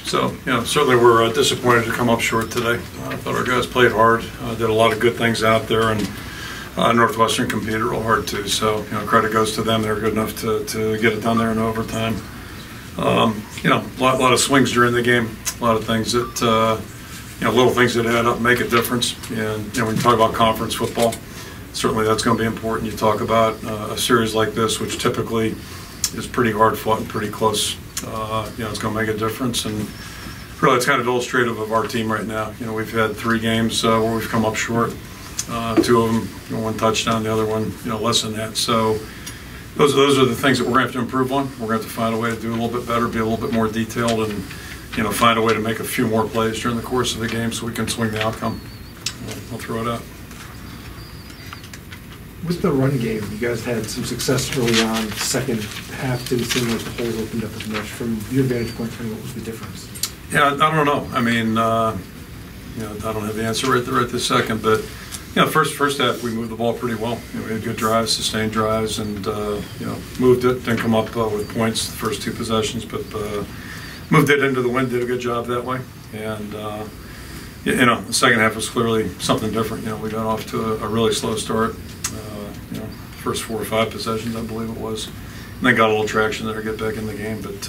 So, certainly we're disappointed to come up short today. I thought our guys played hard, did a lot of good things out there, and Northwestern competed real hard too. So, credit goes to them. They were good enough to get it done there in overtime. A lot of swings during the game, a lot of things that, little things that add up make a difference. And, when you talk about conference football, certainly that's going to be important. You talk about a series like this, which typically is pretty hard fought and pretty close. It's going to make a difference, and really it's kind of illustrative of our team right now. We've had 3 games where we've come up short. 2 of them, one touchdown, the other one, less than that. So those are the things that we're going to have to improve on. We're going to have to find a way to do a little bit better, be a little bit more detailed, and find a way to make a few more plays during the course of the game so we can swing the outcome. I'll throw it out. With the run game, you guys had some success early on. Second half didn't seem like the holes opened up as much. From your vantage point, what was the difference? Yeah, I don't know. I mean, I don't have the answer right this second, but first half we moved the ball pretty well. We had good drives, sustained drives, and moved it. Didn't come up with points the first 2 possessions, but moved it into the wind. Did a good job that way, and the second half was clearly something different. We got off to a really slow start. First 4 or 5 possessions, I believe it was, and then got a little traction there to get back in the game. But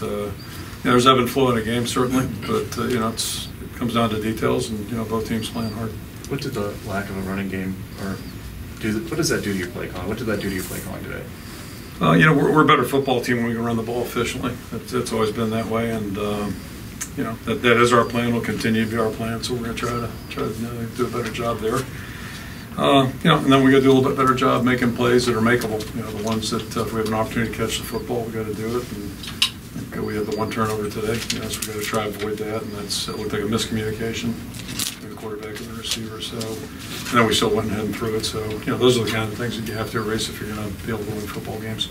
there's ebb and flow in a game certainly, but it comes down to details, and both teams playing hard. What did the lack of a running game, what does that do to your play calling? What did that do to your play calling today? We're a better football team when we can run the ball efficiently. It's always been that way, and that is our plan. Will continue to be our plan. So we're going to try to do a better job there. And then we got to do a little bit better job making plays that are makeable. The ones that if we have an opportunity to catch the football, we got to do it. And we had the 1 turnover today. So we got to try to avoid that. And it looked like a miscommunication between the quarterback and the receiver. So, and then we still went ahead and threw it. So, those are the kind of things that you have to erase if you're going to be able to win football games.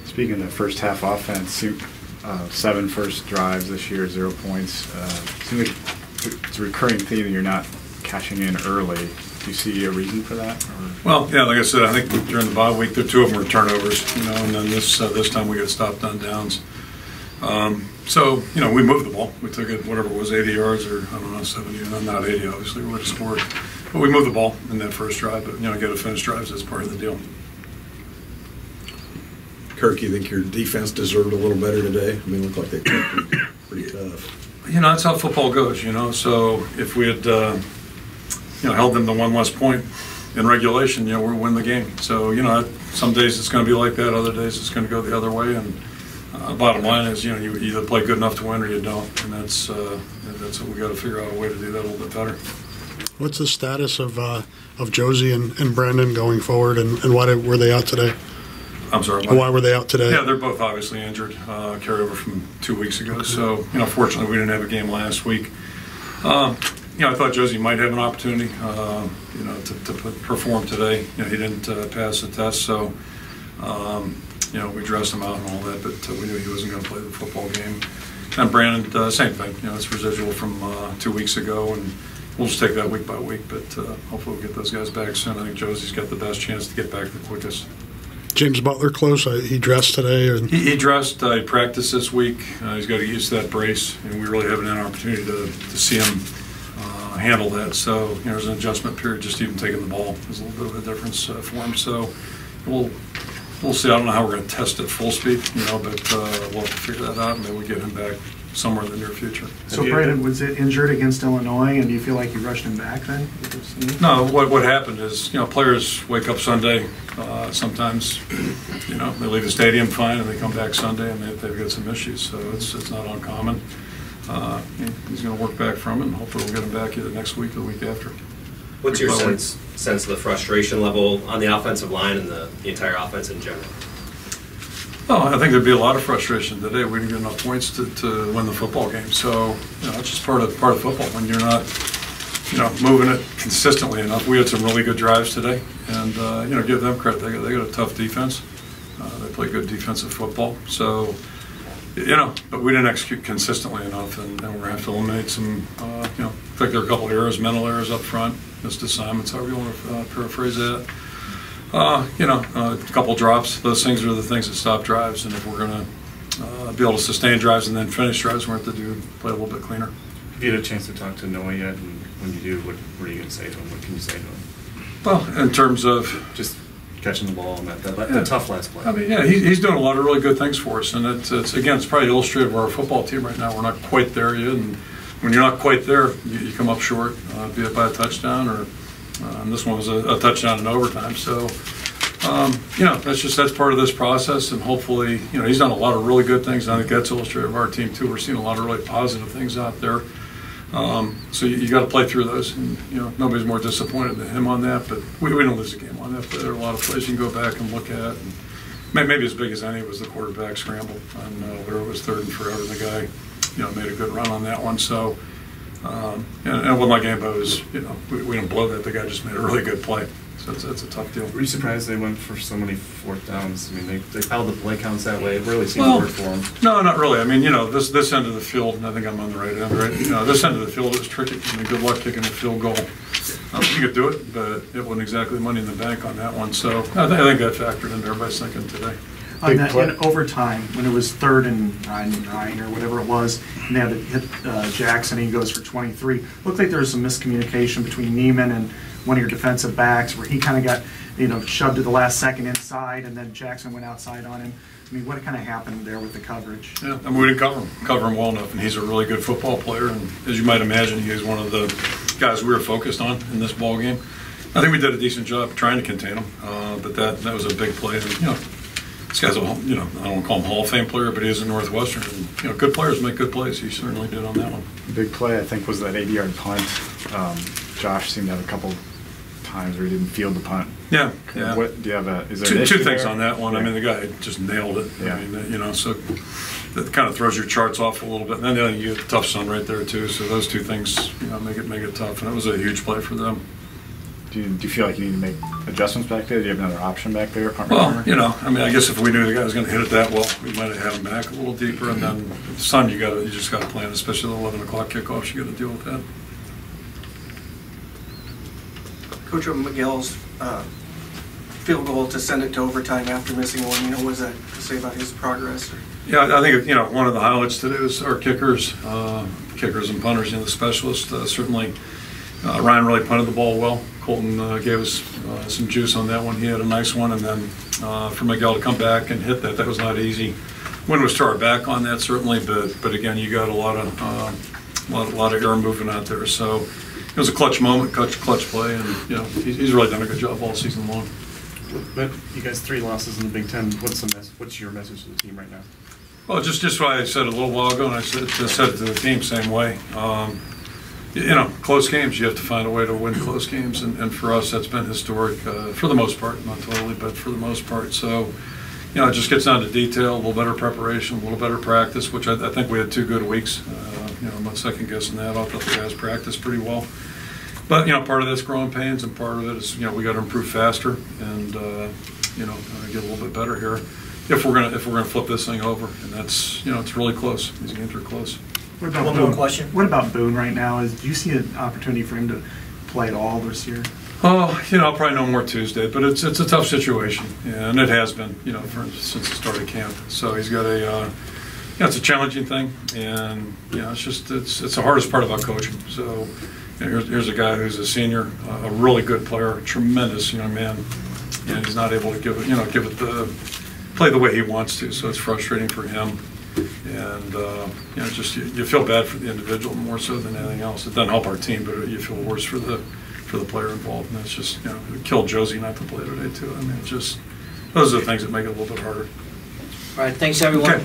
Speaking of the first half offense, 7 first drives this year, 0 points. Seems like it's a recurring theme that you're not cashing in early. Do you see a reason for that? Or? Well, yeah, like I said, I think during the bye week, 2 of them were turnovers, and then this time we got stopped on downs. So, we moved the ball. We took it, whatever it was, 80 yards or, 70, not 80, obviously, we would have scored. But we moved the ball in that first drive, but, got to finish drives, that's part of the deal. Kirk, you think your defense deserved a little better today? I mean, it looked like they played pretty tough. That's how football goes, So if we had, held them to 1 less point in regulation, we'll win the game. So, some days it's going to be like that, other days it's going to go the other way. And bottom line is, you either play good enough to win or you don't. And that's what we got to figure out a way to do that a little bit better. What's the status of Josie and Brandon going forward, and why were they out today? I'm sorry. Why were they out today? Yeah, they're both obviously injured, carryover from 2 weeks ago. So, fortunately we didn't have a game last week. I thought Josie might have an opportunity, to perform today. He didn't pass the test, so, we dressed him out and all that, but we knew he wasn't going to play the football game. And Brandon, same thing. It's residual from 2 weeks ago, and we'll just take that week by week, but hopefully we'll get those guys back soon. I think Josie's got the best chance to get back the quickest. James Butler close? He dressed today? Or? He dressed. He practiced this week. He's got to get used to that brace, and we really haven't had an opportunity to see him handle that. So there's an adjustment period. Just even taking the ball is a little bit of a difference for him. So we'll see. I don't know how we're going to test at full speed, but we'll have to figure that out, and then we'll get him back somewhere in the near future. So Brandon was injured against Illinois, and do you feel like you rushed him back then? No. What happened is players wake up Sunday. Sometimes they leave the stadium fine, and they come back Sunday, and they've got some issues. So it's not uncommon. He's going to work back from it, and hopefully we'll get him back either next week or the week after. What's your sense of the frustration level on the offensive line and the entire offense in general? Well, I think there'd be a lot of frustration today. We didn't get enough points to win the football game. So, it's just part of football. When you're not, moving it consistently enough. We had some really good drives today, and give them credit. They got a tough defense. They play good defensive football. So, but we didn't execute consistently enough, and we're going to have to eliminate some. I think there are a couple errors, mental errors up front, missed assignments, however you want to paraphrase that. A couple drops. Those things are the things that stop drives, and if we're going be able to sustain drives and then finish drives. We're going to have to play a little bit cleaner. Have you had a chance to talk to Noah yet? And when you do, what are you going to say to him? What can you say to him? Well, in terms of just catching the ball and that tough last play. I mean, yeah, he's doing a lot of really good things for us, and it's again, it's probably illustrative of our football team right now. We're not quite there yet, and when you're not quite there, you come up short, be it by a touchdown or and this one was a touchdown in overtime. So, that's part of this process, and hopefully, he's done a lot of really good things. And I think that's illustrative of our team too. We're seeing a lot of really positive things out there. So you got to play through those, and nobody's more disappointed than him on that. But we don't lose a game on that. There are a lot of plays you can go back and look at. And maybe as big as any was the quarterback scramble on where it was 3rd and forever. The guy, made a good run on that one. So, and what my game about was, we didn't blow that. The guy just made a really good play. So it's a tough deal. Were you surprised they went for so many 4th downs? I mean, they held the play counts that way. It really seemed to work for them. No, not really. I mean, this end of the field, and I think I'm on the right end, right? This end of the field is tricky. I mean, good luck kicking a field goal. You could do it, but it wasn't exactly money in the bank on that one. So I think that factored into everybody's thinking today. In overtime, when it was 3rd and 9 or whatever it was, and they had to hit Jackson, and he goes for 23. Looked like there was some miscommunication between Neiman and one of your defensive backs, where he kind of got, shoved to the last second inside, and then Jackson went outside on him. I mean, what kind of happened there with the coverage? Yeah, I mean, we didn't cover him well enough, and he's a really good football player, and as you might imagine, he was one of the guys we were focused on in this ball game. I think we did a decent job trying to contain him, but that was a big play. And, this guy's I don't want to call him Hall of Fame player, but he is a Northwestern, and good players make good plays. He certainly did on that one. Big play, I think, was that 80-yard punt. Josh seemed to have a couple times where he didn't field the punt. Yeah. What do you have? Is there two things there? on that one? Yeah. I mean, the guy just nailed it. Yeah. I mean, so that kind of throws your charts off a little bit. And then you get a tough son right there too. So those two things, make it tough. And it was a huge play for them. Do you feel like you need to make adjustments back there? Do you have another option back there? Well, I mean, I guess if we knew the guy was going to hit it that well, we might have had him back a little deeper. And then son, you just got to plan, especially the 11 o'clock kickoffs. You got to deal with that. Coach Miguel's field goal to send it to overtime after missing one, what does that say about his progress? Yeah, I think one of the highlights today was our kickers and punters. The specialists certainly. Ryan really punted the ball well. Colton gave us some juice on that one. He had a nice one, and then for Miguel to come back and hit that was not easy. Wind was to our back on that certainly, but again, you got a lot of air moving out there. So it was a clutch moment, clutch play, and he's really done a good job all season long. But you guys 3 losses in the Big Ten. What's your message to the team right now? Well, just what I said a little while ago, and I said it to the team same way. Close games, you have to find a way to win close games, and for us that's been historic for the most part, not totally, but for the most part. So, it just gets down to detail, a little better preparation, a little better practice, which I think we had 2 good weeks. I'm not second guessing that. I thought the guys practiced pretty well. But, part of that's growing pains, and part of it is, we got to improve faster and, get a little bit better here if we're gonna flip this thing over. And that's, it's really close. These games are close. What about One more question. What about Boone right now? Do you see an opportunity for him to play at all this year? Oh, I'll probably know more Tuesday, but it's a tough situation, and it has been, since the start of camp. So he's got it's a challenging thing, and it's the hardest part about coaching. So here's a guy who's a senior, a really good player, tremendous young man, and he's not able to give it play the way he wants to. So it's frustrating for him. And you feel bad for the individual more so than anything else. It doesn't help our team, but you feel worse for the player involved. And it's just it killed Josie not to play today too. I mean, those are the things that make it a little bit harder. All right, thanks everyone. Okay.